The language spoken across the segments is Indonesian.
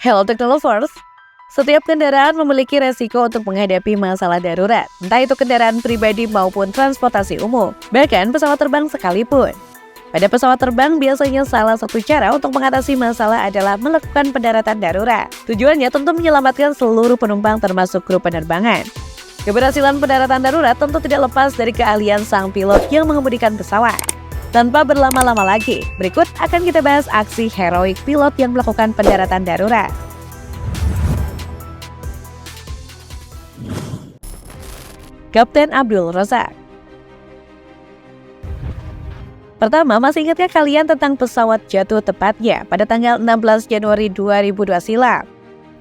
Hello Technolovers, setiap kendaraan memiliki resiko untuk menghadapi masalah darurat, entah itu kendaraan pribadi maupun transportasi umum, bahkan pesawat terbang sekalipun. Pada pesawat terbang, biasanya salah satu cara untuk mengatasi masalah adalah melakukan pendaratan darurat. Tujuannya tentu menyelamatkan seluruh penumpang termasuk kru penerbangan. Keberhasilan pendaratan darurat tentu tidak lepas dari keahlian sang pilot yang mengemudikan pesawat. Tanpa berlama-lama lagi, berikut akan kita bahas aksi heroik pilot yang melakukan pendaratan darurat. Kapten Abdul Razak. Pertama, masih ingatkah kalian tentang pesawat jatuh tepatnya pada tanggal 16 Januari 2002 silam?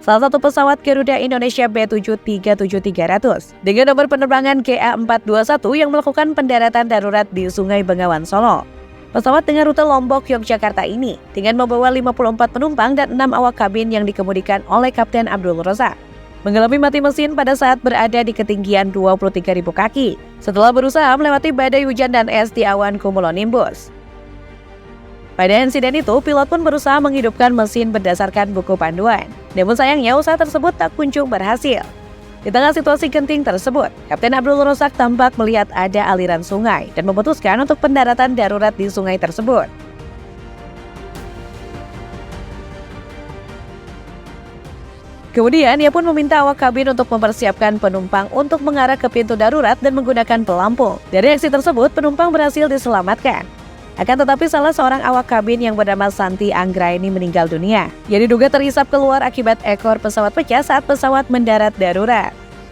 Salah satu pesawat Garuda Indonesia B737-300 dengan nomor penerbangan GA421 yang melakukan pendaratan darurat di Sungai Bengawan Solo. Pesawat dengan rute Lombok, Yogyakarta ini dengan membawa 54 penumpang dan 6 awak kabin yang dikemudikan oleh Kapten Abdul Razak mengalami mati mesin pada saat berada di ketinggian 23.000 kaki setelah berusaha melewati badai hujan dan es di awan cumulonimbus. Pada insiden itu, pilot pun berusaha menghidupkan mesin berdasarkan buku panduan. Namun sayangnya usaha tersebut tak kunjung berhasil. Di tengah situasi genting tersebut, Kapten Abdul Razak tampak melihat ada aliran sungai dan memutuskan untuk pendaratan darurat di sungai tersebut. Kemudian ia pun meminta awak kabin untuk mempersiapkan penumpang untuk mengarah ke pintu darurat dan menggunakan pelampung. Dari aksi tersebut, penumpang berhasil diselamatkan. Akan tetapi salah seorang awak kabin yang bernama Santi Anggraini meninggal dunia. Ia diduga terhisap keluar akibat ekor pesawat pecah saat pesawat mendarat darurat.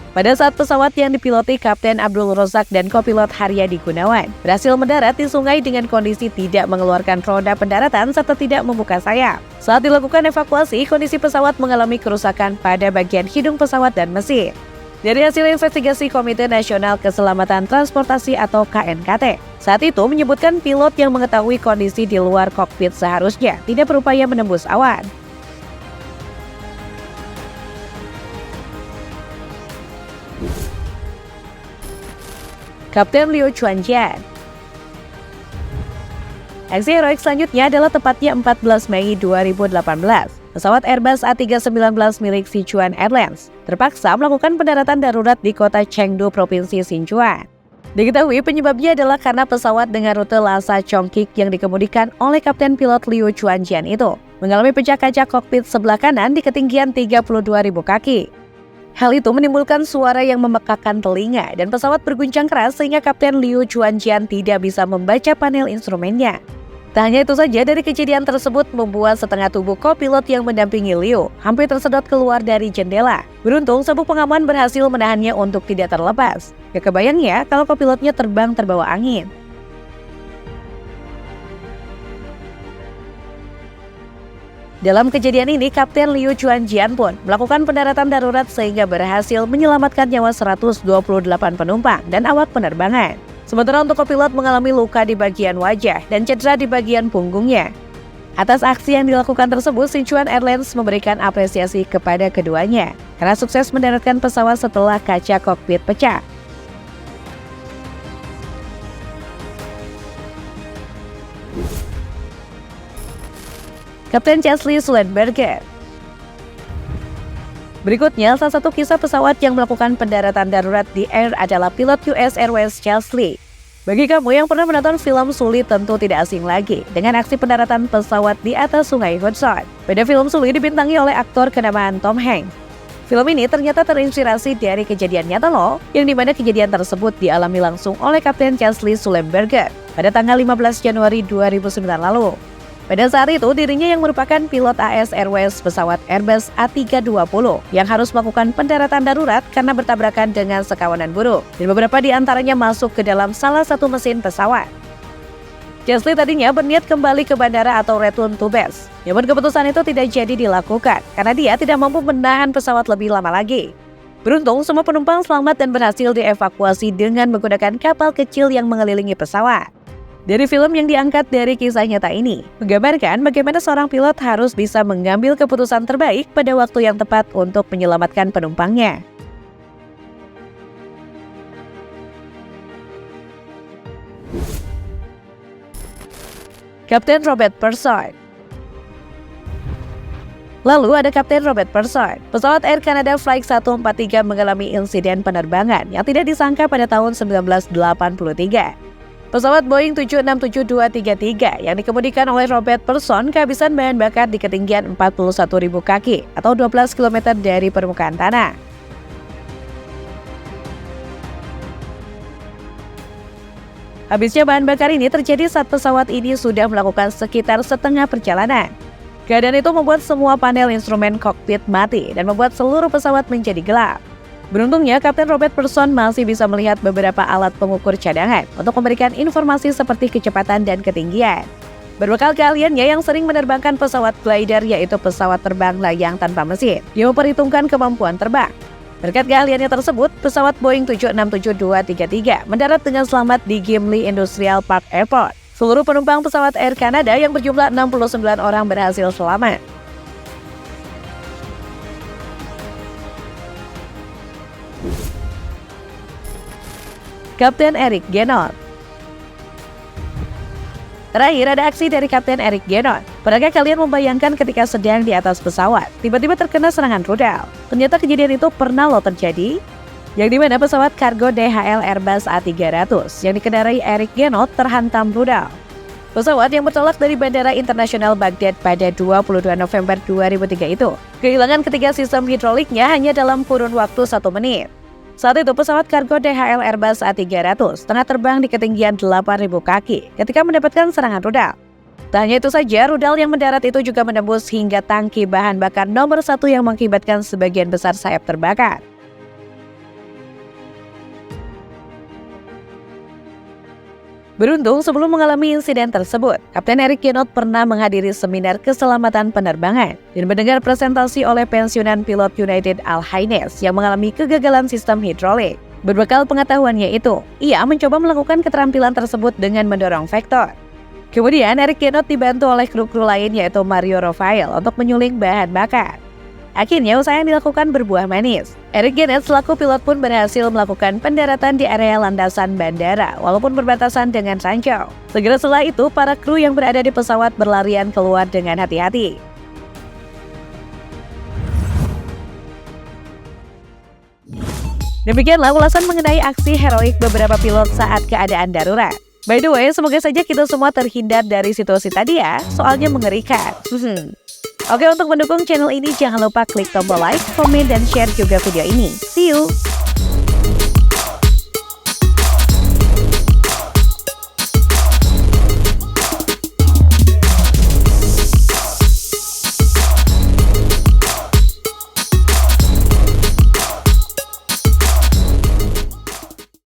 Pada saat pesawat yang dipiloti Kapten Abdul Razak dan kopilot Haryadi Gunawan berhasil mendarat di sungai dengan kondisi tidak mengeluarkan roda pendaratan serta tidak membuka sayap. Saat dilakukan evakuasi, kondisi pesawat mengalami kerusakan pada bagian hidung pesawat dan mesin. Dari hasil investigasi Komite Nasional Keselamatan Transportasi atau KNKT, saat itu menyebutkan pilot yang mengetahui kondisi di luar kokpit seharusnya tidak berupaya menembus awan. Kapten Liu Chuanjian. Aksi heroik selanjutnya adalah tepatnya 14 Mei 2018. Pesawat Airbus A319 milik Sichuan Airlines terpaksa melakukan pendaratan darurat di kota Chengdu, Provinsi Sichuan. Diketahui penyebabnya adalah karena pesawat dengan rute Lhasa Chongqing yang dikemudikan oleh Kapten pilot Liu Chuanjian itu mengalami pecah kaca kokpit sebelah kanan di ketinggian 32.000 kaki. Hal itu menimbulkan suara yang memekakan telinga dan pesawat berguncang keras sehingga Kapten Liu Chuanjian tidak bisa membaca panel instrumennya. Tak hanya itu saja, dari kejadian tersebut membuat setengah tubuh kopilot yang mendampingi Liu hampir tersedot keluar dari jendela. Beruntung sabuk pengaman berhasil menahannya untuk tidak terlepas. Gak kebayang ya kalau kopilotnya terbang terbawa angin. Dalam kejadian ini, Kapten Liu Chuanjian pun melakukan pendaratan darurat sehingga berhasil menyelamatkan nyawa 128 penumpang dan awak penerbangan. Sementara untuk kopilot mengalami luka di bagian wajah dan cedera di bagian punggungnya. Atas aksi yang dilakukan tersebut, Sichuan Airlines memberikan apresiasi kepada keduanya karena sukses mendaratkan pesawat setelah kaca kokpit pecah. Kapten Chesley Sullenberger. Berikutnya, salah satu kisah pesawat yang melakukan pendaratan darurat di air adalah pilot US Airways Chesley. Bagi kamu yang pernah menonton film Sully tentu tidak asing lagi dengan aksi pendaratan pesawat di atas sungai Hudson. Pada film Sully dibintangi oleh aktor kenamaan Tom Hanks. Film ini ternyata terinspirasi dari kejadian nyata loh, yang dimana kejadian tersebut dialami langsung oleh Kapten Chesley Sullenberger pada tanggal 15 Januari 2009 lalu. Pada saat itu, dirinya yang merupakan pilot AS Airways pesawat Airbus A320 yang harus melakukan pendaratan darurat karena bertabrakan dengan sekawanan buruh, dan beberapa di antaranya masuk ke dalam salah satu mesin pesawat. Chesley tadinya berniat kembali ke bandara atau return to base, namun keputusan itu tidak jadi dilakukan karena dia tidak mampu menahan pesawat lebih lama lagi. Beruntung, semua penumpang selamat dan berhasil dievakuasi dengan menggunakan kapal kecil yang mengelilingi pesawat. Dari film yang diangkat dari kisah nyata ini, menggambarkan bagaimana seorang pilot harus bisa mengambil keputusan terbaik pada waktu yang tepat untuk menyelamatkan penumpangnya. Kapten Robert Person. Lalu ada Kapten Robert Person. Pesawat Air Canada Flight 143 mengalami insiden penerbangan yang tidak disangka pada tahun 1983. Pesawat Boeing 767-233 yang dikemudikan oleh Robert Person kehabisan bahan bakar di ketinggian 41.000 kaki atau 12 km dari permukaan tanah. Habisnya bahan bakar ini terjadi saat pesawat ini sudah melakukan sekitar setengah perjalanan. Keadaan itu membuat semua panel instrumen kokpit mati dan membuat seluruh pesawat menjadi gelap. Beruntungnya, Kapten Robert Person masih bisa melihat beberapa alat pengukur cadangan untuk memberikan informasi seperti kecepatan dan ketinggian. Berbekal keahliannya yang sering menerbangkan pesawat glider yaitu pesawat terbang layang tanpa mesin, dia memperhitungkan kemampuan terbang. Berkat keahliannya tersebut, pesawat Boeing 767-233 mendarat dengan selamat di Gimli Industrial Park Airport. Seluruh penumpang pesawat Air Canada yang berjumlah 69 orang berhasil selamat. Kapten Eric Genot. Terakhir ada aksi dari Kapten Eric Genot. Pernahkah kalian membayangkan ketika sedang di atas pesawat, tiba-tiba terkena serangan rudal? Ternyata kejadian itu pernah loh terjadi. Yang dimana pesawat kargo DHL Airbus A300 yang dikendarai Eric Genot terhantam rudal. Pesawat yang bertolak dari Bandara Internasional Baghdad pada 22 November 2003 itu kehilangan ketiga sistem hidroliknya hanya dalam kurun waktu 1 menit. Saat itu pesawat kargo DHL Airbus A300 tengah terbang di ketinggian 8.000 kaki ketika mendapatkan serangan rudal. Tak hanya itu saja, rudal yang mendarat itu juga menembus hingga tangki bahan bakar nomor 1 yang mengakibatkan sebagian besar sayap terbakar. Beruntung sebelum mengalami insiden tersebut, Kapten Eric Genot pernah menghadiri seminar keselamatan penerbangan dan mendengar presentasi oleh pensiunan pilot United Airlines yang mengalami kegagalan sistem hidrolik. Berbekal pengetahuannya itu, ia mencoba melakukan keterampilan tersebut dengan mendorong vektor. Kemudian Eric Genot dibantu oleh kru-kru lain yaitu Mario Rafael untuk menyuling bahan bakar. Akhirnya usaha yang dilakukan berbuah manis. Eric Genot selaku pilot pun berhasil melakukan pendaratan di area landasan bandara walaupun berbatasan dengan ranjau. Segera setelah itu, para kru yang berada di pesawat berlarian keluar dengan hati-hati. Demikianlah ulasan mengenai aksi heroik beberapa pilot saat keadaan darurat. By the way, semoga saja kita semua terhindar dari situasi tadi ya, soalnya mengerikan. Oke, untuk mendukung channel ini jangan lupa klik tombol like, komen, dan share juga video ini. See you!